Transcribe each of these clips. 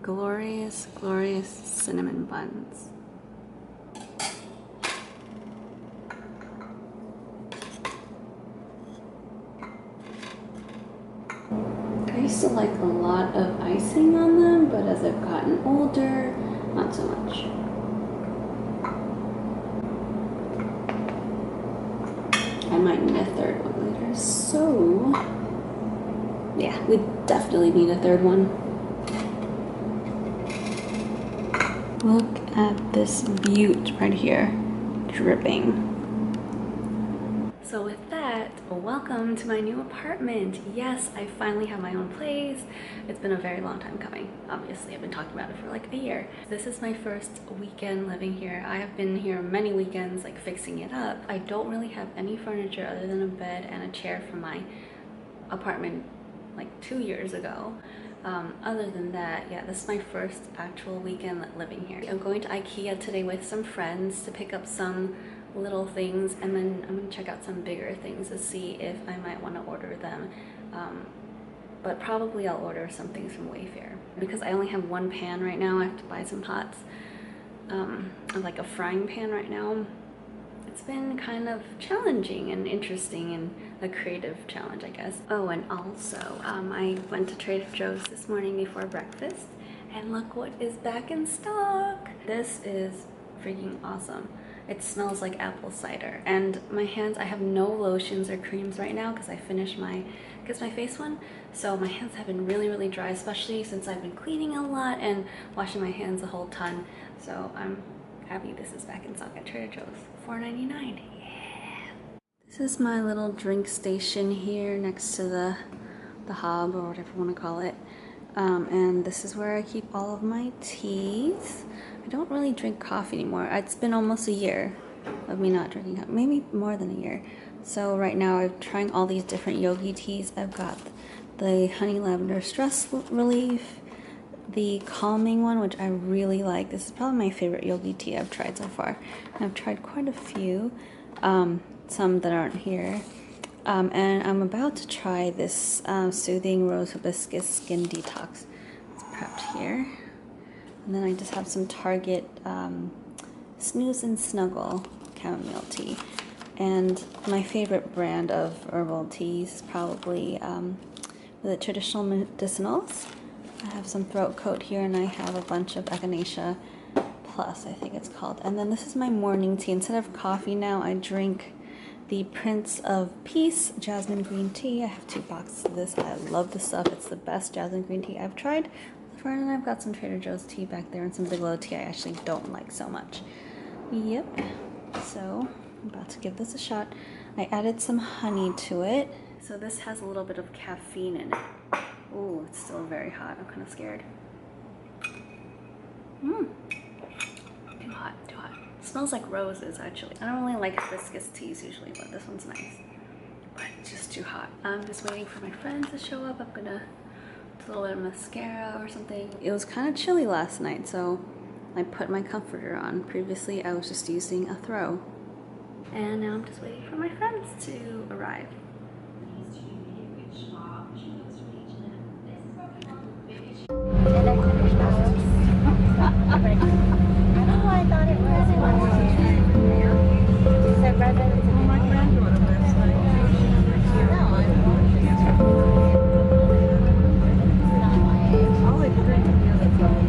Glorious, glorious cinnamon buns. I used to like a lot of icing on them, but as I've gotten older, not so much. I might need a third one later, so yeah, we definitely need a third one. Look at this beaut right here, dripping. So with that, welcome to my new apartment. Yes, I finally have my own place. It's been a very long time coming. Obviously, I've been talking about it for like a year. This is my first weekend living here. I have been here many weekends, like fixing it up. I don't really have any furniture other than a bed and a chair from my apartment like 2 years ago. Other than that, yeah, this is my first actual weekend living here. I'm going to IKEA today with some friends to pick up some little things, and then I'm gonna check out some bigger things to see if I might want to order them. But probably I'll order some things from Wayfair because I only have one pan right now. I have to buy some pots. Like a frying pan right now. It's been kind of challenging and interesting and a creative challenge, I guess. Oh, and also I went to Trader Joe's this morning before breakfast, and look what is back in stock. This is freaking awesome. It smells like apple cider. And my hands, I have no lotions or creams right now because I finished my face one. So my hands have been really, really dry, especially since I've been cleaning a lot and washing my hands a whole ton. So I'm happy this is back in stock at Trader Joe's. $4.99. Yeah. This is my little drink station here next to the hob, or whatever you want to call it. And this is where I keep all of my teas. I don't really drink coffee anymore. It's been almost a year of me not drinking coffee, maybe more than a year. So right now I'm trying all these different yogi teas. I've got the honey lavender stress relief, the calming one, which I really like. This is probably my favorite yogi tea I've tried so far. And I've tried quite a few, some that aren't here. And I'm about to try this soothing rose hibiscus skin detox. It's prepped here. And then I just have some Target Snooze and Snuggle chamomile tea. And my favorite brand of herbal teas is probably the traditional medicinals. I have some throat coat here, and I have a bunch of Echinacea Plus, I think it's called. And then this is my morning tea. Instead of coffee now, I drink the Prince of Peace jasmine green tea. I have 2 boxes of this. I love this stuff. It's the best jasmine green tea I've tried. And I've got some Trader Joe's tea back there and some Bigelow tea I actually don't like so much. Yep. So I'm about to give this a shot. I added some honey to it. So this has a little bit of caffeine in it. Ooh, it's still very hot. I'm kind of scared. Too hot, too hot. It smells like roses, actually. I don't really like hibiscus teas usually, but this one's nice. But it's just too hot. I'm just waiting for my friends to show up. I'm gonna do a little bit of mascara or something. It was kind of chilly last night, so I put my comforter on. Previously, I was just using a throw. And now I'm just waiting for my friends to arrive. And I finished ours. I don't know why I thought it was. She said rather than my granddaughter last night. I'll let her drink the other side.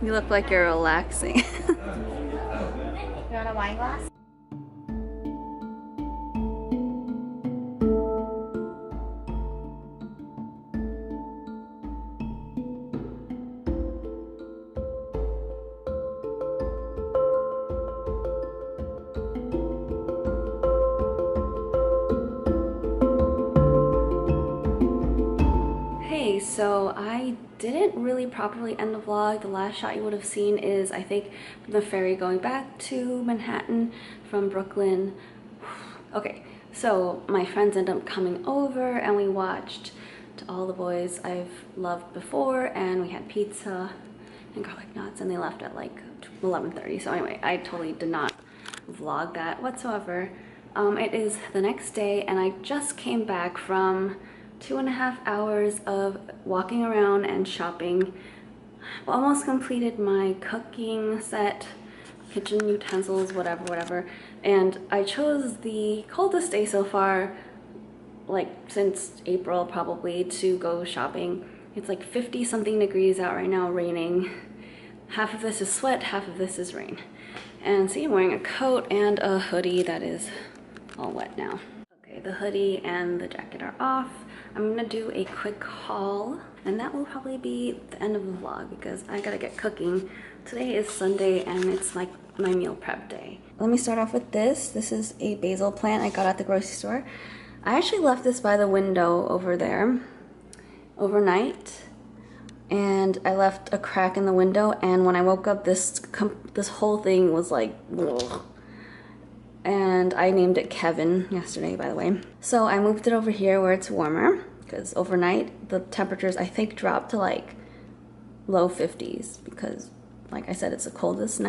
You look like you're relaxing. You want a wine glass? Hey, so I didn't really properly end the vlog. The last shot you would have seen is, I think, the ferry going back to Manhattan from Brooklyn. Okay, so my friends ended up coming over and we watched To All the Boys I've Loved Before, and we had pizza and garlic knots, and they left at like 11:30. So anyway, I totally did not vlog that whatsoever. It is the next day and I just came back from 2.5 hours of walking around and shopping. Almost completed my cooking set, kitchen utensils, whatever. And I chose the coldest day so far, like since April probably, to go shopping. It's like 50 something degrees out right now, raining. Half of this is sweat, half of this is rain. And see, I'm wearing a coat and a hoodie that is all wet now. Okay, the hoodie and the jacket are off. I'm gonna do a quick haul, and that will probably be the end of the vlog because I gotta get cooking. Today is Sunday and it's like my meal prep day. Let me start off with this. This is a basil plant I got at the grocery store. I actually left this by the window over there overnight, and I left a crack in the window, and when I woke up, this whole thing was like, ugh. And I named it Kevin yesterday, by the way. So I moved it over here where it's warmer, because overnight the temperatures I think dropped to like low 50s, because like I said, it's the coldest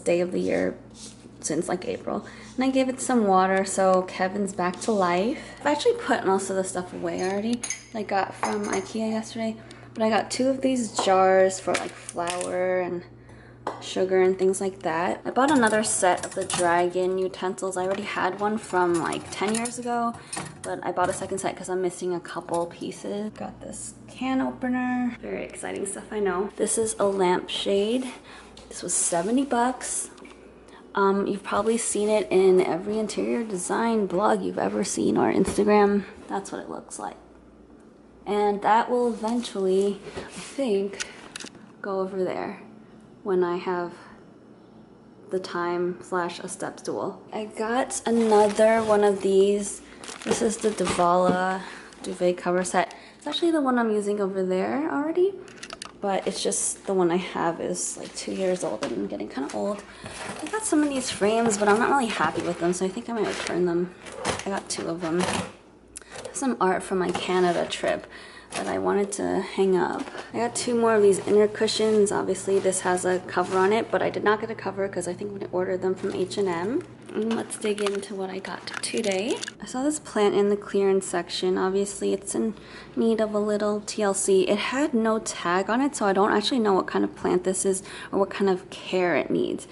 day of the year since like April. And I gave it some water, so Kevin's back to life. I've actually put most of the stuff away already that I got from IKEA yesterday, but I got 2 of these jars for like flour and sugar and things like that. I bought another set of the dragon utensils. I already had one from like 10 years ago, but I bought a second set because I'm missing a couple pieces. Got this can opener. Very exciting stuff, I know. This is a lampshade. This was 70 bucks. You've probably seen it in every interior design blog you've ever seen or Instagram. That's what it looks like. And that will eventually, I think, go over there when I have the time / a step stool. I got another one of these. This is the Davala duvet cover set. It's actually the one I'm using over there already, but it's just the one I have is like 2 years old and getting kind of old. I got some of these frames, but I'm not really happy with them, so I think I might return them. I got 2 of them. Some art from my Canada trip that I wanted to hang up. I got 2 more of these inner cushions. Obviously this has a cover on it, but I did not get a cover because I think I ordered them from H&M. Let's dig into what I got today. I saw this plant in the clearance section. Obviously it's in need of a little TLC. It had no tag on it, so I don't actually know what kind of plant this is or what kind of care it needs.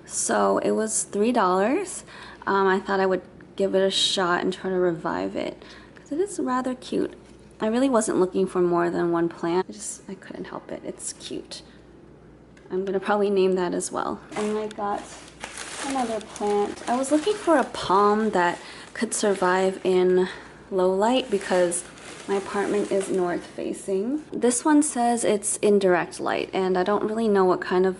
So it was $3. I thought I would give it a shot and try to revive it because it is rather cute. I really wasn't looking for more than one plant. I couldn't help it. It's cute. I'm gonna probably name that as well. And I got another plant. I was looking for a palm that could survive in low light because my apartment is north facing. This one says it's in direct light, and I don't really know what kind of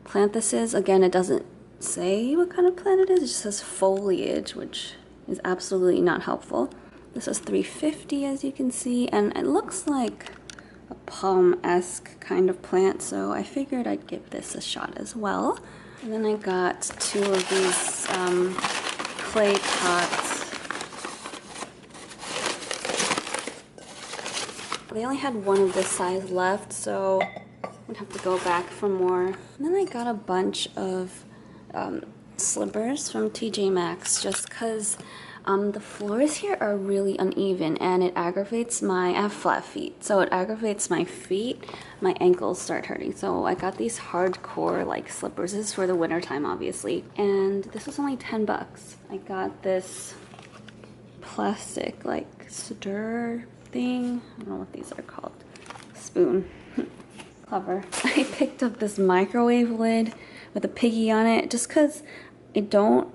plant this is. Again, it doesn't say what kind of plant it is. It just says foliage, which is absolutely not helpful. This is $3.50, as you can see, and it looks like a palm-esque kind of plant, so I figured I'd give this a shot as well. And then I got 2 of these clay pots. They only had 1 of this size left, so I'm gonna have to go back for more. And then I got a bunch of slippers from TJ Maxx just because the floors here are really uneven and it aggravates I have flat feet, so it aggravates my feet. My ankles start hurting, so I got these hardcore like slippers. This is for the winter time, obviously, and this was only 10 bucks. I got this plastic like stir thing. I don't know what these are called. Spoon. clever. I picked up this microwave lid with a piggy on it just because I don't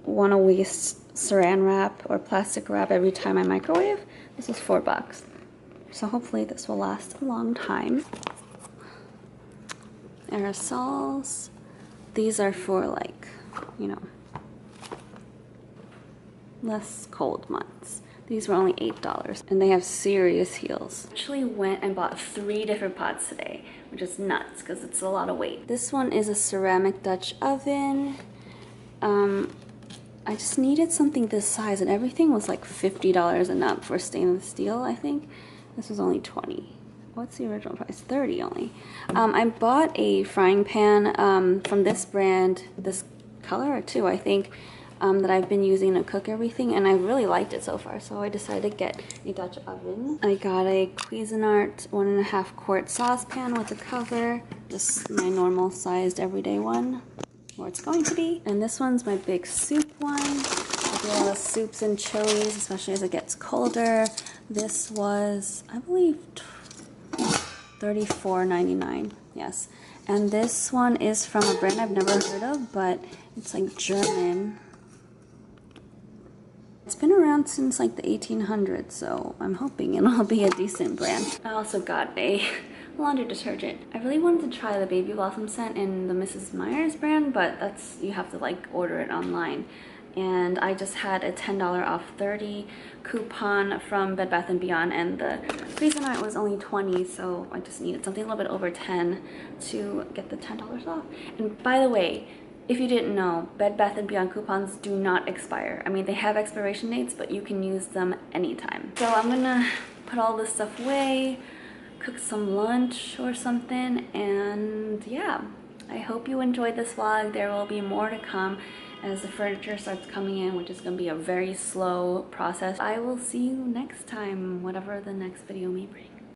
want to waste saran wrap or plastic wrap every time I microwave. This was $4. So hopefully this will last a long time. Aerosols. These are for like, you know, less cold months. These were only $8 and they have serious heels. Actually went and bought 3 different pots today, which is nuts because it's a lot of weight. This one is a ceramic Dutch oven. I just needed something this size and everything was like $50 and up for stainless steel, I think. This was only $20. What's the original price? $30 only. I bought a frying pan from this brand, this color too, I think, that I've been using to cook everything, and I really liked it so far, so I decided to get a Dutch oven. I got a Cuisinart 1.5 quart saucepan with a cover, just my normal sized everyday one, or it's going to be. And this one's my big soup one. I do all the soups and chilies, especially as it gets colder. This was, I believe, $34.99, yes. And this one is from a brand I've never heard of, but it's like German. It's been around since like the 1800s, so I'm hoping it'll be a decent brand. I also got a laundry detergent. I really wanted to try the Baby Blossom scent in the Mrs. Meyer's brand, but that's, you have to like order it online. And I just had a $10 off 30 coupon from Bed Bath & Beyond, and the Cuisinart was only 20, so I just needed something a little bit over 10 to get the $10 off. And by the way, if you didn't know, Bed Bath & Beyond coupons do not expire. I mean, they have expiration dates, but you can use them anytime. So I'm gonna put all this stuff away, cook some lunch or something, and yeah. I hope you enjoyed this vlog. There will be more to come as the furniture starts coming in, which is gonna be a very slow process. I will see you next time, whatever the next video may bring.